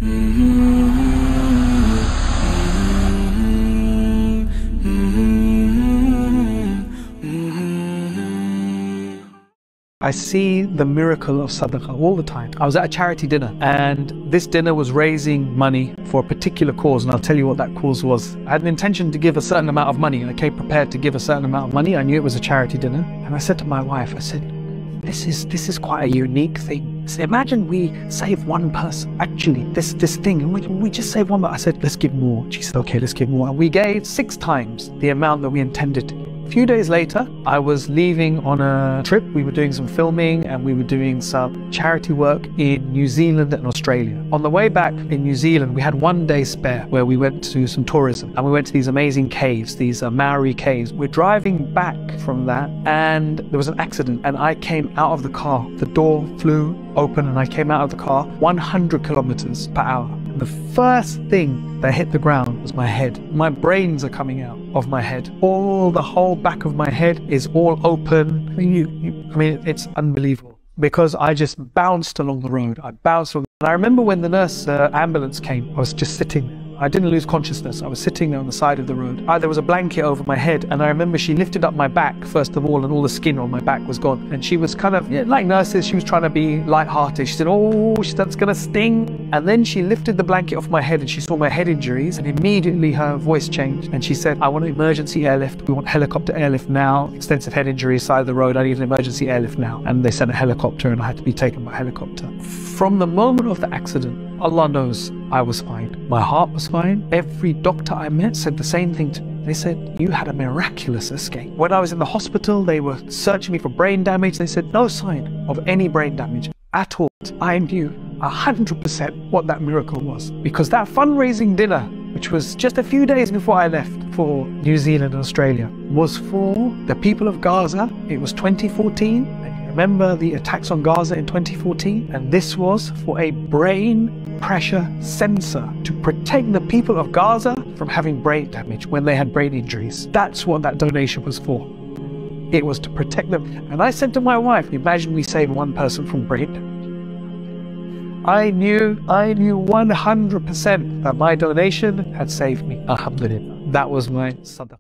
I see the miracle of sadaqa all the time. I was at a charity dinner, and this dinner was raising money for a particular cause, and I'll tell you what that cause was. I had an intention to give a certain amount of money. I came prepared to give a certain amount of money. I knew it was a charity dinner, and I said to my wife, I said, this is quite a unique thing. So imagine we save one person, actually, this thing, and we just save one, but I said, let's give more. She said, okay, let's give more. And we gave 6 times the amount that we intended to give. A few days later, I was leaving on a trip. We were doing some filming and we were doing some charity work in New Zealand and Australia. On the way back in New Zealand, we had 1 day spare where we went to some tourism, and we went to these amazing caves, these Maori caves. We're driving back from that, and there was an accident, and I came out of the car. The door flew open and I came out of the car 100 kilometers per hour. The first thing that hit the ground was my head. My brains are coming out of my head. The whole back of my head is all open. I mean, it's unbelievable, because I just bounced along the road. I bounced along. And I remember when the ambulance came, I was just sitting there. I didn't lose consciousness. I was sitting there on the side of the road. There was a blanket over my head, and I remember she lifted up my back first of all, and all the skin on my back was gone. And she was kind of, like nurses, she was trying to be light-hearted. She said, oh, that's gonna sting. And then she lifted the blanket off my head, and she saw my head injuries, and immediately her voice changed. And she said, I want an emergency airlift. We want helicopter airlift now. Extensive head injury, side of the road. I need an emergency airlift now. And they sent a helicopter, and I had to be taken by helicopter. From the moment of the accident, Allah knows I was fine. My heart was fine. Every doctor I met said the same thing to me. They said, you had a miraculous escape. When I was in the hospital, they were searching me for brain damage. They said, no sign of any brain damage at all. I knew 100% what that miracle was, because that fundraising dinner, which was just a few days before I left for New Zealand and Australia, was for the people of Gaza. It was 2014. Remember the attacks on Gaza in 2014? And this was for a brain pressure sensor to protect the people of Gaza from having brain damage when they had brain injuries. That's what that donation was for. It was to protect them. And I said to my wife, imagine we saved one person from brain damage. I knew 100% that my donation had saved me. Alhamdulillah. That was my sadaqah.